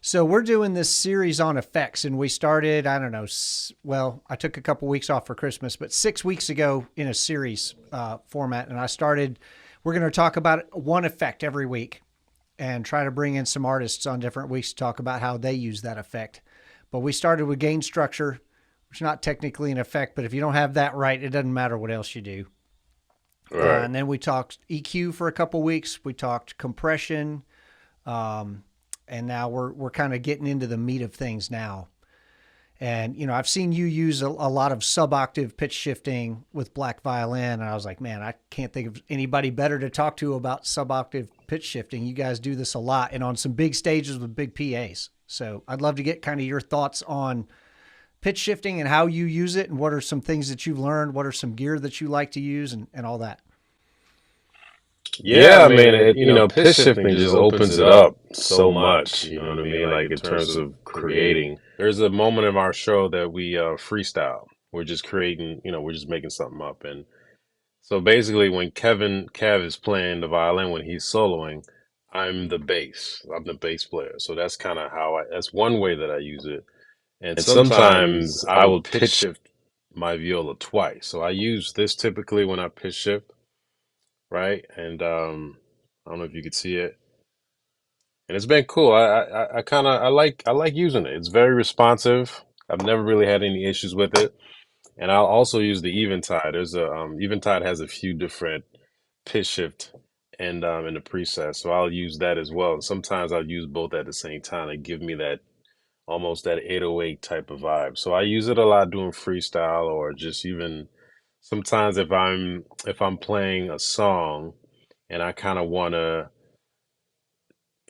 So we're doing this series on effects, and we started, I don't know, well, I took a couple weeks off for Christmas, but 6 weeks ago in a series format, and I started, we're going to talk about one effect every week and try to bring in some artists on different weeks to talk about how they use that effect. But we started with gain structure, which is not technically an effect, but if you don't have that right, it doesn't matter what else you do. Right. And then we talked EQ for a couple weeks. We talked compression, um, and now we're kind of getting into the meat of things now. And I've seen you use a lot of suboctave pitch shifting with Black Violin, and I was like, man, I can't think of anybody better to talk to about suboctave pitch shifting. You guys do this a lot, and on some big stages with big PAs. So I'd love to get kind of your thoughts on pitch shifting and how you use it, and what are some things that you've learned, what are some gear that you like to use, and all that. Yeah, I mean, pitch shifting just opens it up so much, you know what I mean? Like in terms of creating. There's a moment of our show that we freestyle. We're just creating, we're just making something up. And so basically when Kev is playing the violin, when he's soloing, I'm the bass. I'm the bass player. So that's kind of that's one way that I use it. And sometimes I will pitch shift my viola twice. So I use this typically when I pitch shift, right? And I don't know if you could see it, and it's been cool. I kind of I like using it. It's very responsive. I've never really had any issues with it, and I'll also use the Eventide. There's a Eventide has a few different pitch shift and in the preset, so I'll use that as well. And sometimes I'll use both at the same time to give me that almost that 808 type of vibe. So I use it a lot doing freestyle or just even sometimes if I'm playing a song and I kind of want to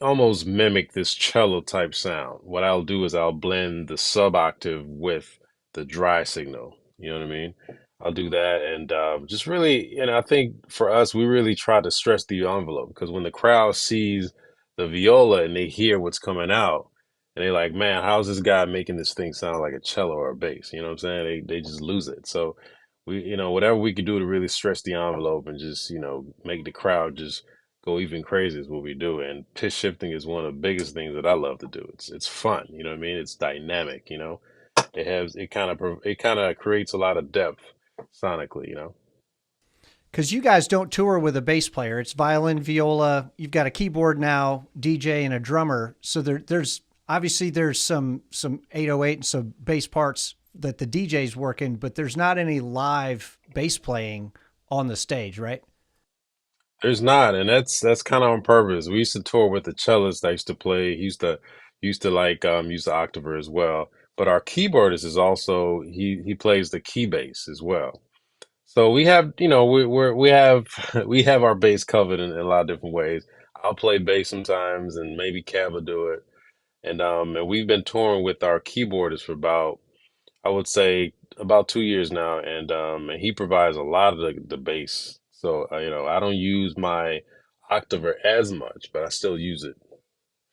almost mimic this cello type sound. What I'll do is I'll blend the sub octave with the dry signal. You know what I mean? I'll do that and just really, I think for us, we really try to stretch the envelope because when the crowd sees the viola and they hear what's coming out, and they're like, man, how's this guy making this thing sound like a cello or a bass? You know what I'm saying? They just lose it. So we, whatever we can do to really stretch the envelope and just, make the crowd just go even crazy is what we do. And pitch shifting is one of the biggest things that I love to do. It's fun, you know what I mean? It's dynamic, it kind of creates a lot of depth sonically. Because you guys don't tour with a bass player. It's violin, viola. You've got a keyboard now, DJ, and a drummer. So there's obviously there's some 808 and some bass parts that the DJ's working, but there's not any live bass playing on the stage, right? There's not, and that's kind of on purpose. We used to tour with the cellist I used to play. He used to like use the octaver as well. But our keyboardist is also he plays the key bass as well. So we have, we have we have our bass covered in a lot of different ways. I'll play bass sometimes, and maybe Cav will do it. And we've been touring with our keyboardist for about, I would say, about 2 years now, and he provides a lot of the bass. So I don't use my octaver as much, but I still use it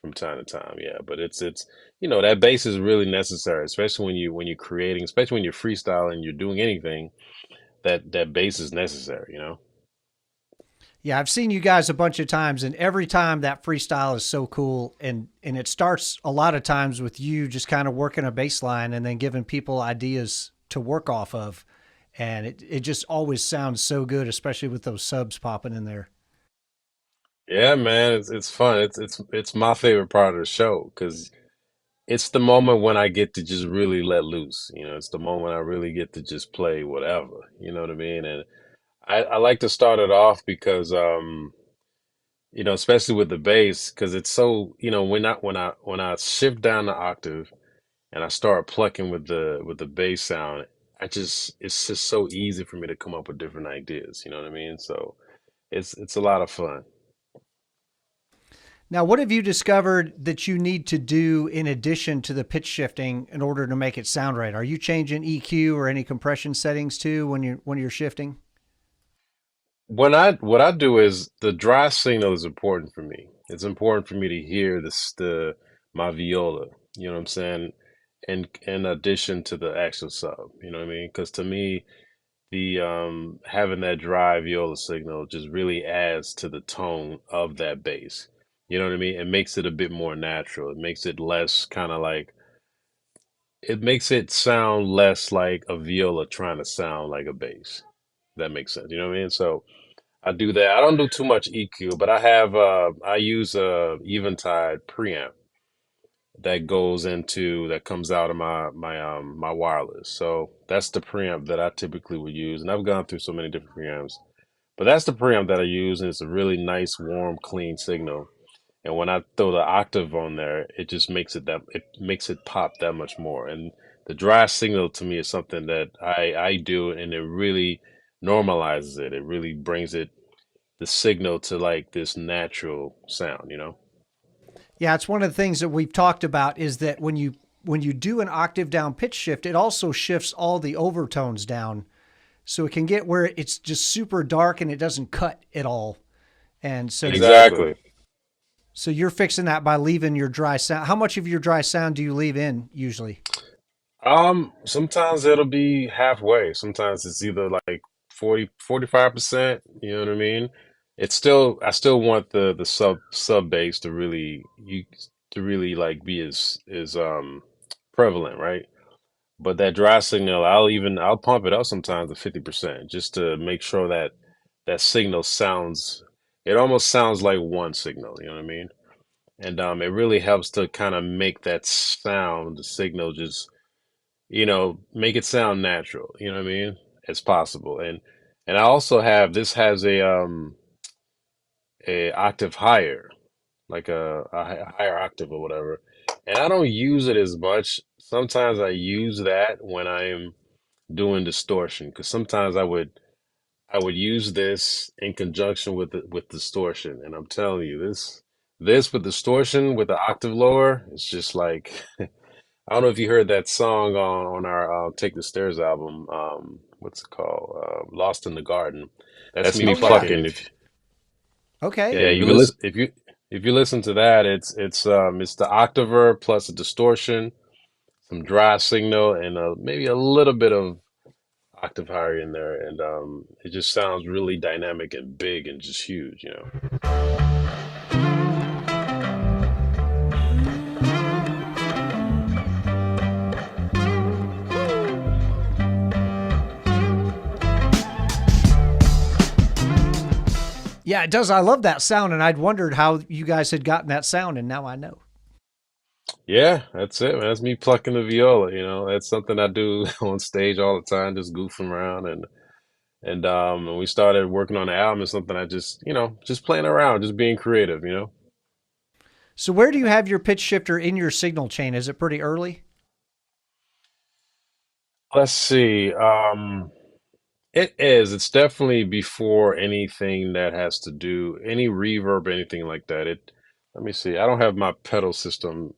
from time to time. Yeah, but it's that bass is really necessary, especially when you're creating, especially when you're freestyling, you're doing anything. That bass is necessary. Yeah, I've seen you guys a bunch of times, and every time that freestyle is so cool. And it starts a lot of times with you just kind of working a bass line and then giving people ideas to work off of. And it just always sounds so good, especially with those subs popping in there. Yeah, man, it's fun. It's my favorite part of the show because it's the moment when I get to just really let loose. It's the moment I really get to just play whatever. You know what I mean? And I like to start it off because especially with the bass, because it's so, when I shift down the octave and I start plucking with the bass sound, it's just so easy for me to come up with different ideas. You know what I mean? So it's a lot of fun. Now, what have you discovered that you need to do in addition to the pitch shifting in order to make it sound right? Are you changing EQ or any compression settings too when you're shifting? What I do is the dry signal is important for me. It's important for me to hear the my viola. You know what I'm saying? In addition to the actual sub. You know what I mean? Because to me, the having that dry viola signal just really adds to the tone of that bass. You know what I mean? It makes it a bit more natural. It makes it less kind of like, it makes it sound less like a viola trying to sound like a bass. That makes sense. You know what I mean? So I do that. I don't do too much EQ, but I use a Eventide preamp that comes out of my wireless. So that's the preamp that I typically would use. And I've gone through so many different preamps. But that's the preamp that I use, and it's a really nice, warm, clean signal. And when I throw the octave on there, it just it makes it pop that much more. And the dry signal to me is something that I do, and it really normalizes it. It really brings the signal to like this natural sound, you know? Yeah, it's one of the things that we've talked about is that when you do an octave down pitch shift, it also shifts all the overtones down. So it can get where it's just super dark and it doesn't cut at all. And Exactly. so you're fixing that by leaving your dry sound. How much of your dry sound do you leave in usually? Sometimes it'll be halfway. Sometimes it's either like 45%, you know what I mean? I still want the sub bass to really like be as prevalent, right? But that dry signal, I'll pump it up sometimes to 50% just to make sure that that signal it almost sounds like one signal, you know what I mean? And it really helps to kind of make that sound, the signal just make it sound natural, you know what I mean, as possible. And I also have this has a octave higher, like higher octave or whatever. And I don't use it as much. Sometimes I use that when I'm doing distortion, because sometimes I would use this in conjunction with distortion. And I'm telling you, this with distortion with the octave lower, it's just like I don't know if you heard that song on our Take the Stairs album. What's it called? Lost in the Garden. That's That's Oh me me yeah. plucking. If Okay. yeah, you listen if you listen to that, it's the octaver plus a distortion, some dry signal, and maybe a little bit of octave higher in there, and it just sounds really dynamic and big and just huge, you know. Yeah, it does. I love that sound, and I'd wondered how you guys had gotten that sound, and now I know. Yeah, that's it, man. That's me plucking the viola, you know. That's something I do on stage all the time, just goofing around and when we started working on the album, it's something I just, just playing around, just being creative, you know. So where do you have your pitch shifter in your signal chain? Is it pretty early? Let's see. It is. It's definitely before anything that has to do any reverb, anything like that. Let me see. I don't have my pedal system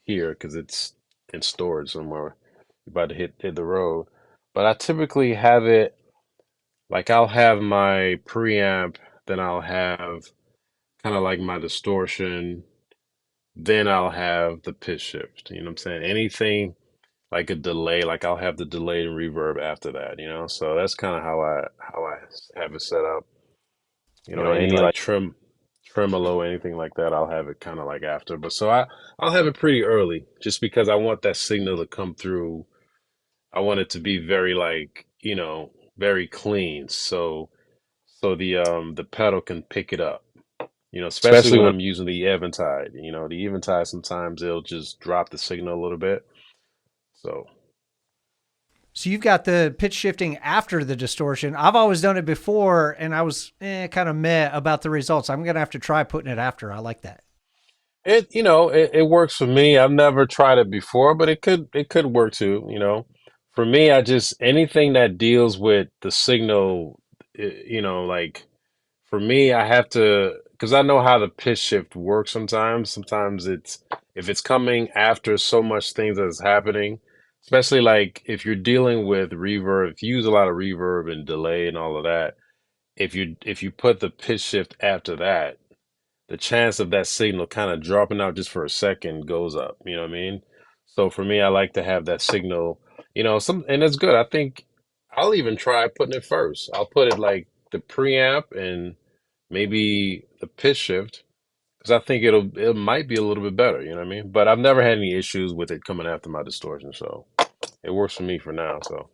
here because it's in storage somewhere. About to hit the road. But I typically have it like I'll have my preamp, then I'll have kind of like my distortion, then I'll have the pitch shift. You know what I'm saying? Anything like a delay, like I'll have the delay and reverb after that, you know? So that's kind of how I have it set up. Any like tremolo, anything like that, I'll have it kind of like after. But I'll have it pretty early just because I want that signal to come through. I want it to be very like, very clean. So the pedal can pick it up. Especially Especially when when I'm using the Eventide. The Eventide sometimes it'll just drop the signal a little bit. So So you've got the pitch shifting after the distortion. I've always done it before, and I was kind of meh about the results. I'm gonna have to try putting it after. I like that. it works for me. I've never tried it before, but it could work too. For me, I just anything that deals with the signal, like for me, I have to because I know how the pitch shift works sometimes. Sometimes it's if it's coming after so much things that's happening, especially like if you're dealing with reverb, if you use a lot of reverb and delay and all of that, if you put the pitch shift after that, the chance of that signal kind of dropping out just for a second goes up. You know what I mean? So for me, I like to have that signal, and it's good. I think I'll even try putting it first. I'll put it like the preamp and maybe the pitch shift, because I think it might be a little bit better. You know what I mean? But I've never had any issues with it coming after my distortion, so it works for me for now. So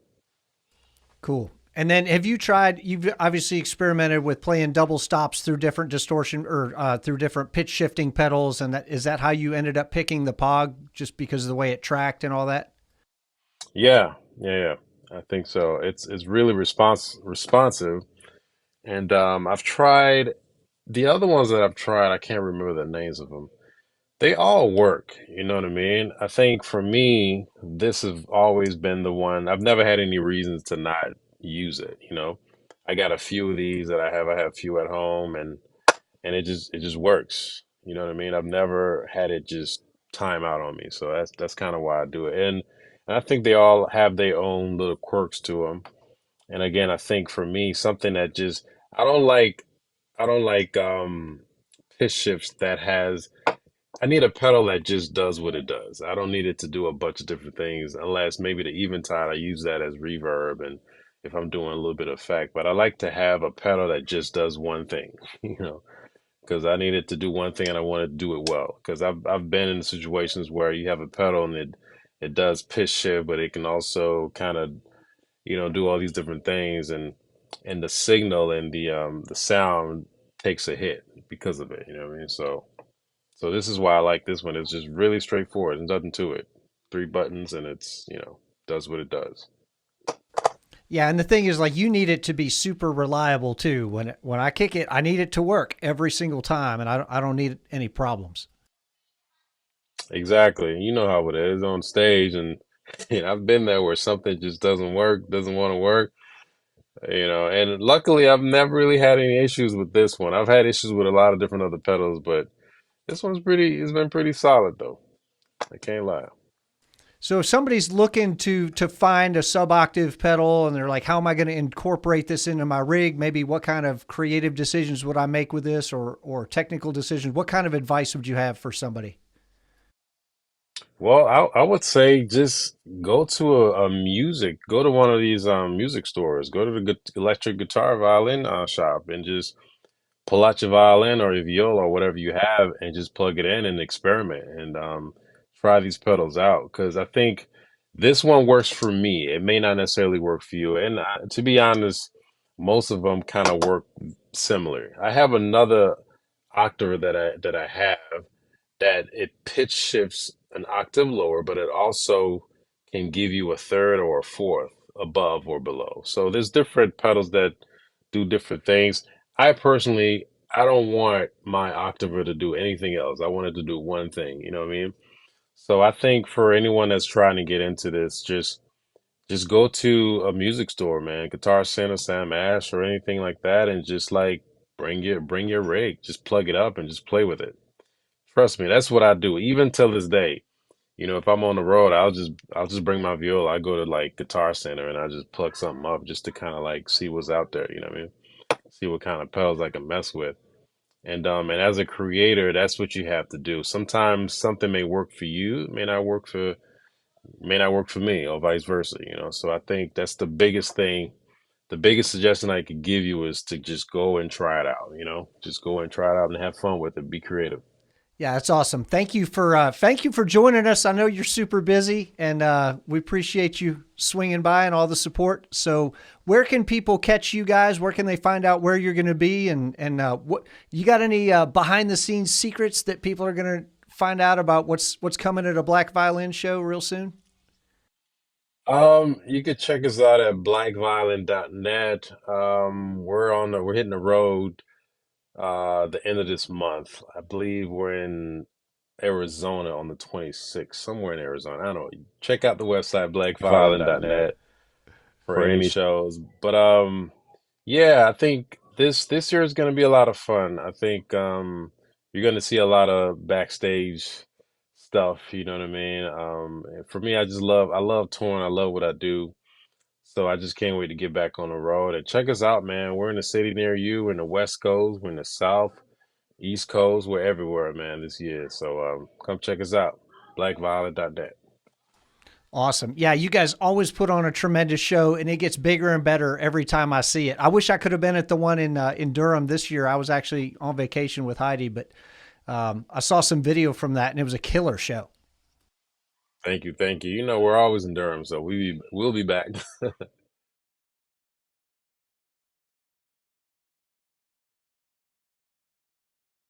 Cool. And then have you tried, you've obviously experimented with playing double stops through different distortion or through different pitch shifting pedals. And is that how you ended up picking the Pog just because of the way it tracked and all that? yeah, yeah, I think so. It's really responsive, and I've tried the other ones that I've tried. I can't remember the names of them. They all work, you know what I mean? I think for me, this has always been the one. I've never had any reasons to not use it, you know. I got a few of these that I have. I have a few at home, and it just works. You know what I mean? I've never had it just time out on me. So that's kind of why I do it. And I think they all have their own little quirks to them. And again, I think for me, something that just I don't like I don't like pitch shifts that has I need a pedal that just does what it does. I don't need it to do a bunch of different things unless maybe the Eventide, I use that as reverb and if I'm doing a little bit of effect. But I like to have a pedal that just does one thing, you know, because I need it to do one thing and I want it to do it well. Because I've been in situations where you have a pedal and it does pitch shift, but it can also kind of, do all these different things and the signal and the sound takes a hit because of it, you know what I mean? So this is why I like this one. It's just really straightforward. There's nothing to it. Three buttons and it's, does what it does. Yeah, and the thing is, like, you need it to be super reliable too. When I kick it, I need it to work every single time, and I don't need any problems. Exactly. You know how it is on stage and I've been there where something just doesn't work, doesn't want to work, and luckily I've never really had any issues with this one. I've had issues with a lot of different other pedals, but this one's it's been pretty solid though. I can't lie. So if somebody's looking to find a suboctave pedal and they're like, how am I going to incorporate this into my rig? Maybe what kind of creative decisions would I make with this, or technical decisions? What kind of advice would you have for somebody? Well, I would say just go to go to one of these music stores, go to the electric guitar violin shop and just pull out your violin or your viola or whatever you have and just plug it in and experiment and try these pedals out. Because I think this one works for me. It may not necessarily work for you. And to be honest, most of them kind of work similar. I have another octave that I have that it pitch shifts an octave lower, but it also can give you a third or a fourth above or below. So there's different pedals that do different things. I personally, I don't want my octaver to do anything else. I want it to do one thing, you know what I mean? So I think for anyone that's trying to get into this, just go to a music store, man, Guitar Center, Sam Ash, or anything like that, and just like bring your rig, just plug it up and just play with it. Trust me, that's what I do. Even till this day, if I'm on the road, I'll just bring my viola. I go to like Guitar Center and I just plug something up just to kind of like see what's out there. You know what I mean? See what kind of pedals I can mess with. And as a creator, that's what you have to do. Sometimes something may work for you, may not work for me, or vice versa. So I think that's the biggest thing. The biggest suggestion I could give you is to just go and try it out. Just go and try it out and have fun with it. Be creative. Yeah, that's awesome. Thank you for joining us. I know you're super busy, and we appreciate you swinging by and all the support. So, where can people catch you guys? Where can they find out where you're going to be? And what you got any behind the scenes secrets that people are going to find out about what's coming at a Black Violin show real soon? You could check us out at blackviolin.net. We're hitting the road the end of this month. I believe we're in Arizona on the 26th, somewhere in Arizona. I don't know. Check out the website blackviolin.net for for any any shows. But yeah, I think this year is going to be a lot of fun. I think you're going to see a lot of backstage stuff, you know what I mean? And for me, I love touring. I love what I do. So I just can't wait to get back on the road and check us out, man. We're in the city near you. We're in the West Coast. We're in the South, East Coast. We're everywhere, man, this year. So come check us out. Blackviolet.net. Awesome. Yeah, you guys always put on a tremendous show, and it gets bigger and better every time I see it. I wish I could have been at the one in Durham this year. I was actually on vacation with Heidi, but I saw some video from that, and it was a killer show. Thank you, thank you. You know, we're always in Durham, so we'll be back.